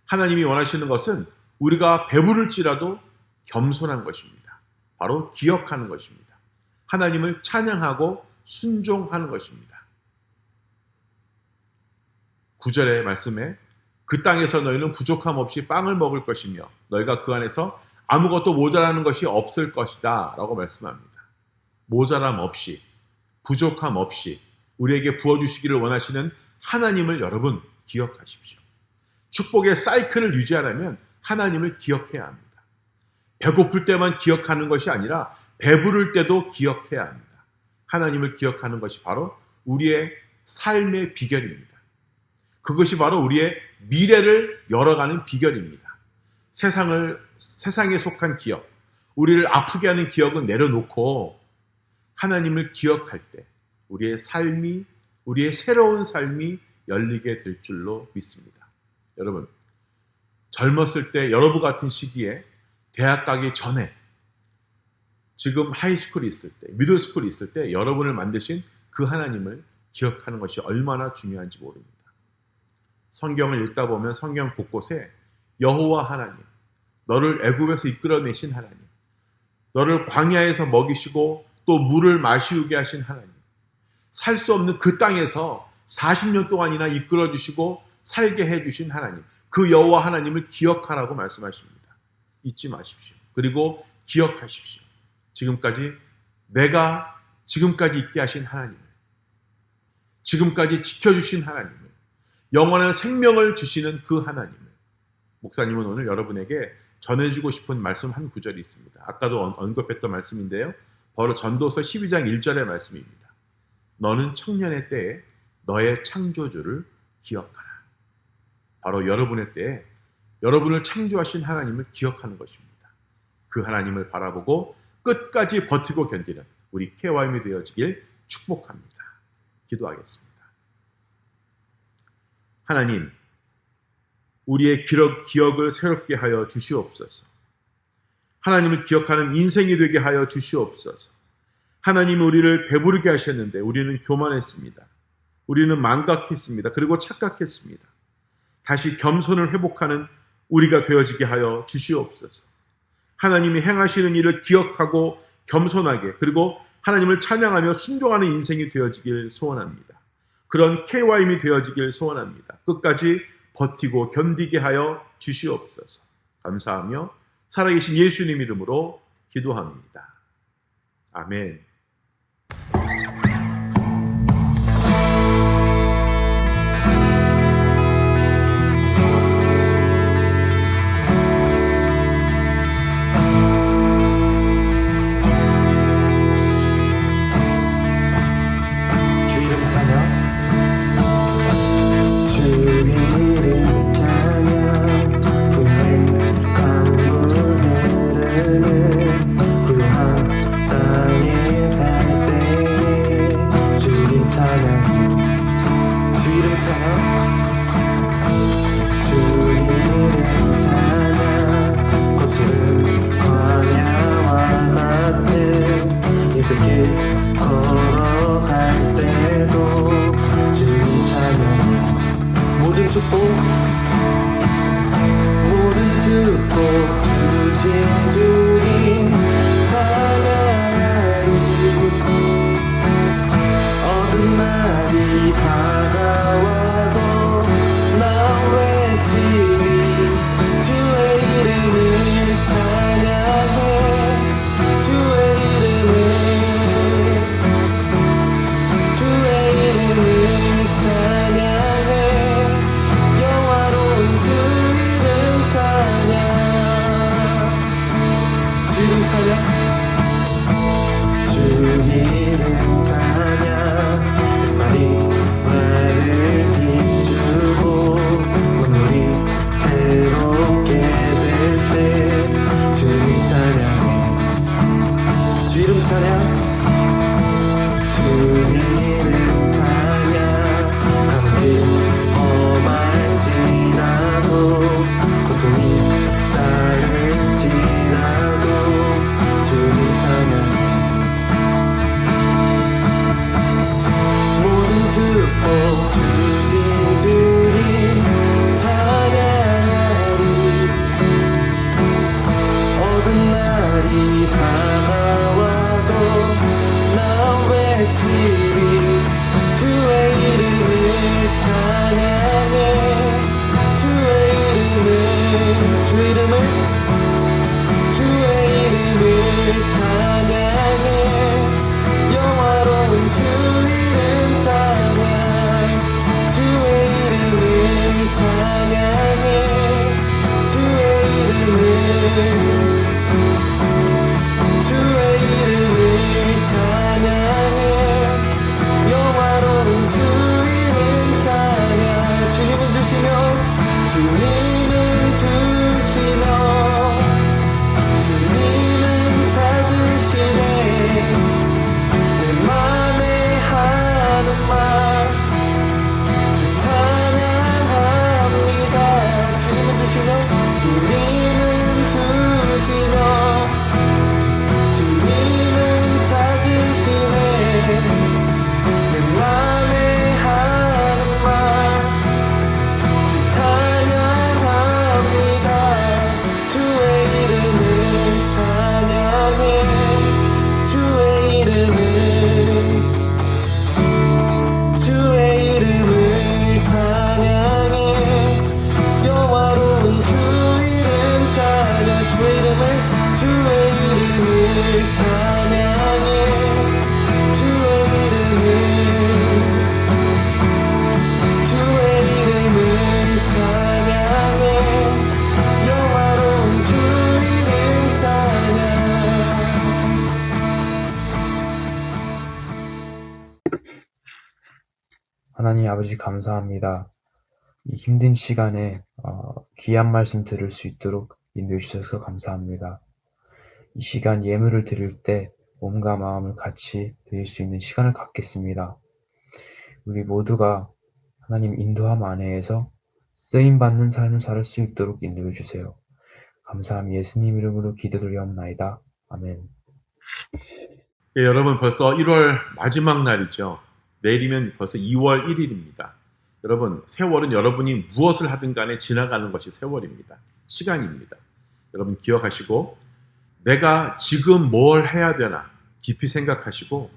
하나님이 원하시는 것은 우리가 배부를지라도 겸손한 것입니다. 바로 기억하는 것입니다. 하나님을 찬양하고 순종하는 것입니다. 9절의 말씀에 그 땅에서 너희는 부족함 없이 빵을 먹을 것이며 너희가 그 안에서 아무것도 모자라는 것이 없을 것이다 라고 말씀합니다. 모자람 없이, 부족함 없이 우리에게 부어주시기를 원하시는 하나님을 여러분 기억하십시오. 축복의 사이클을 유지하려면 하나님을 기억해야 합니다. 배고플 때만 기억하는 것이 아니라 배부를 때도 기억해야 합니다. 하나님을 기억하는 것이 바로 우리의 삶의 비결입니다. 그것이 바로 우리의 미래를 열어가는 비결입니다. 세상에 속한 기억, 우리를 아프게 하는 기억은 내려놓고 하나님을 기억할 때 우리의 삶이, 우리의 새로운 삶이 열리게 될 줄로 믿습니다. 여러분, 젊었을 때 여러분 같은 시기에 대학 가기 전에 지금 하이스쿨이 있을 때, 미들스쿨이 있을 때 여러분을 만드신 그 하나님을 기억하는 것이 얼마나 중요한지 모릅니다. 성경을 읽다 보면 성경 곳곳에 여호와 하나님, 너를 애굽에서 이끌어내신 하나님, 너를 광야에서 먹이시고 또 물을 마시우게 하신 하나님, 살 수 없는 그 땅에서 40년 동안이나 이끌어주시고 살게 해주신 하나님, 그 여호와 하나님을 기억하라고 말씀하십니다. 잊지 마십시오. 그리고 기억하십시오. 내가 지금까지 있게 하신 하나님을, 지금까지 지켜주신 하나님을, 영원한 생명을 주시는 그 하나님을, 목사님은 오늘 여러분에게 전해주고 싶은 말씀 한 구절이 있습니다. 아까도 언급했던 말씀인데요. 바로 전도서 12장 1절의 말씀입니다. 너는 청년의 때에 너의 창조주를 기억하라. 바로 여러분의 때에 여러분을 창조하신 하나님을 기억하는 것입니다. 그 하나님을 바라보고 끝까지 버티고 견디는 우리 KYM이 되어지길 축복합니다. 기도하겠습니다. 하나님, 우리의 기억을 새롭게 하여 주시옵소서. 하나님을 기억하는 인생이 되게 하여 주시옵소서. 하나님이 우리를 배부르게 하셨는데 우리는 교만했습니다. 우리는 망각했습니다. 그리고 착각했습니다. 다시 겸손을 회복하는 우리가 되어지게 하여 주시옵소서. 하나님이 행하시는 일을 기억하고 겸손하게, 그리고 하나님을 찬양하며 순종하는 인생이 되어지길 소원합니다. 그런 KYM이 되어지길 소원합니다. 끝까지 버티고 견디게 하여 주시옵소서. 감사하며 살아계신 예수님 이름으로 기도합니다. 아멘. 주 이름 찬양 주 이름 찬양 분의 강물 흐르는 불한 땅에 살 때에 주님 찬양 주 이름 찬양 주 이름 찬양 겉은 광야와 같은 인생길 걸어갈 때도 주님 찬양해 모든 축복 주신 주님 찬양하리 어두운 날이 다가와도 나 외치리 주의 이름을 찬양해 주의 이름을 찬양해 영화로운 주 이름 찬양 주 이름 찬양 주 이름 찬양 햇살이 나를 비추고 오늘이 새롭게 될 때 주님 찬양해 주 이름 찬양 주 이름 찬양 하늘이 험할지라도 고통이 따를지라도 주님 찬양해 모든 축복 주신 주님 찬양하리 어두운 날이 다가와도 나 외치리 주의 이름을 찬양해 주의 이름을 찬양해 영화로운 주 이름 찬양 주의 이름을 찬양해 주의 이름을 찬양해 영화로운 주 이름 찬양 주님은 주시며 주님은 찾으시네 내 맘에 하는 말 주 찬양합니다 주님은 주시며 주님은 찾으시네 내 맘에 하는 말 주 찬양합니다 주의 이름을 찬양해 주의 이름을 찬양해 영화로운 주 이름 찬양 주의 이름을 찬양해 주의 이름을 찬양해 영화로운 주 이름 찬양 하나님 아버지 감사합니다. 이 힘든 시간에 귀한 말씀 들을 수 있도록 인도해 주셔서 감사합니다. 이 시간 예물을 드릴 때 몸과 마음을 같이 드릴 수 있는 시간을 갖겠습니다. 우리 모두가 하나님 인도함 안에서 쓰임받는 삶을 살 수 있도록 인도해 주세요. 감사함 예수님 이름으로 기도드리옵나이다. 아멘. 예, 여러분 벌써 1월 마지막 날이죠. 내일이면 벌써 2월 1일입니다. 여러분 세월은 여러분이 무엇을 하든 간에 지나가는 것이 세월입니다. 시간입니다. 여러분 기억하시고 내가 지금 뭘 해야 되나 깊이 생각하시고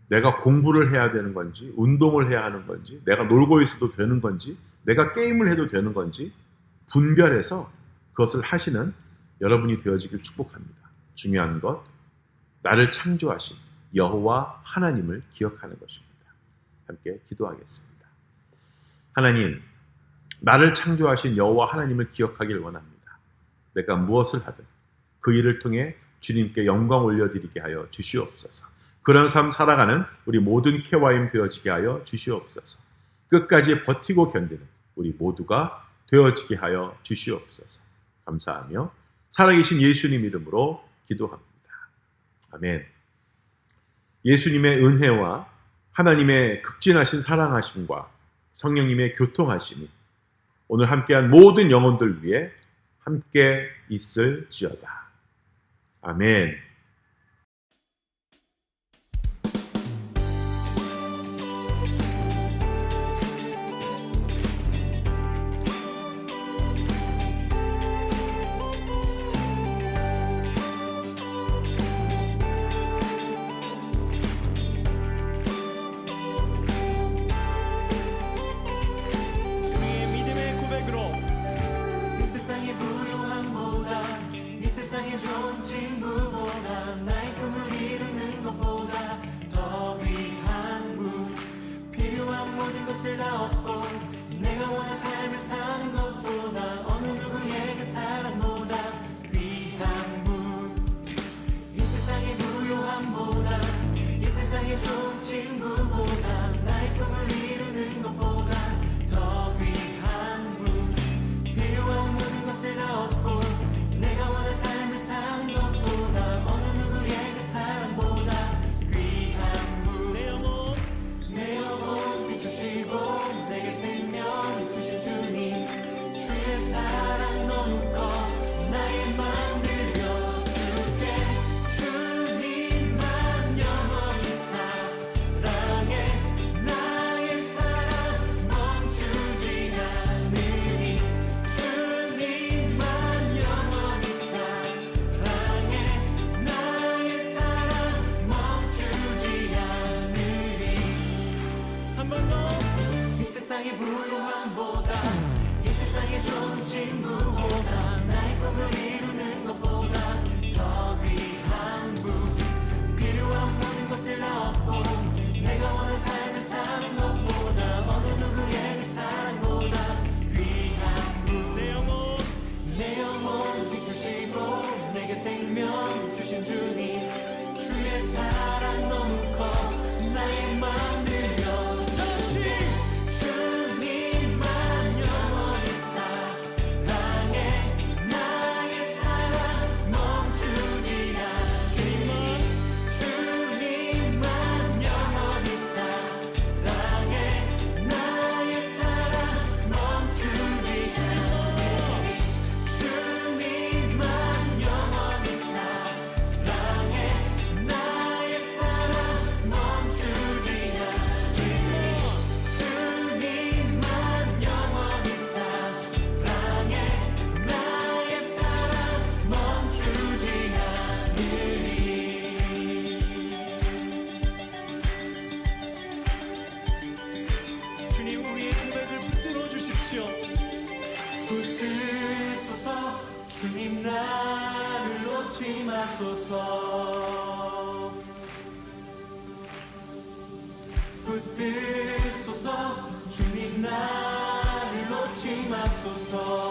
내가 공부를 해야 되는 건지 운동을 해야 하는 건지 내가 놀고 있어도 되는 건지 내가 게임을 해도 되는 건지 분별해서 그것을 하시는 여러분이 되어지길 축복합니다. 중요한 것, 나를 창조하신 여호와 하나님을 기억하는 것입니다. 함께 기도하겠습니다. 하나님, 나를 창조하신 여호와 하나님을 기억하길 원합니다. 내가 무엇을 하든 그 일을 통해 주님께 영광 올려드리게 하여 주시옵소서. 그런 삶 살아가는 우리 모든 캐와임 되어지게 하여 주시옵소서. 끝까지 버티고 견디는 우리 모두가 되어지게 하여 주시옵소서. 감사하며 살아계신 예수님 이름으로 기도합니다. 아멘. 예수님의 은혜와 하나님의 극진하신 사랑하심과 성령님의 교통하심이 오늘 함께한 모든 영혼들 위해 함께 있을지어다. 아멘. 우리의 믿음의 고백으로 이 세상의 부요함보다 이 세상의 좋은 친구보다 나의 꿈을 이루는 것보다 더 귀한 분 필요한 모든 것을 다 얻고 내가 원한 삶을 사는 것보다 어느 누구에게 사랑보다 귀한 분 이 세상의 부요함보다 이 세상의 좋은 친구보다 나의 꿈을 이루는 것보다 더 귀한 분 필요한 모든 것을 다 얻고 내가 원한 삶을 사는 것보다 어느 누구에게 사랑보다 귀한 분 내 영혼 비추시고 내게 생명 주신 주님 주의 사랑 너무 커 나의 맘 들려줄게 주님만 영원히 사랑해 나의 사랑 멈추지 않으니 주님만 영원히 사랑해 나의 사랑 멈추지 않으니 한 번 더 이 세상의 부요함보다 이 세상의 좋은 친구보다 나의 꿈을 이루는 것보다 더 귀한 분 필요한 모든 것을 다 얻고 내가 원한 삶을 사는 것보다 어느 누구에게 사랑보다 귀한 분 내 영혼 비추시고 내게 생명 주신 주님 주의 사랑 너무 커 나의 맘 들려주시 주님만 영원히 사랑해 나의 사랑 멈추지 않으니 주님만 영원히 사랑해 나의 사랑 멈추지 않으니 주님만 영원히 사랑해 나의 사랑 멈추지 않으니 주님만 영원히 사랑해 나의 사랑 멈추지 않으니 주님 우리의 고백을 붙들어 주십시오. 붙들소서 주님 나를 놓지 마소서 붙들소서 주님 나를 놓지 마소서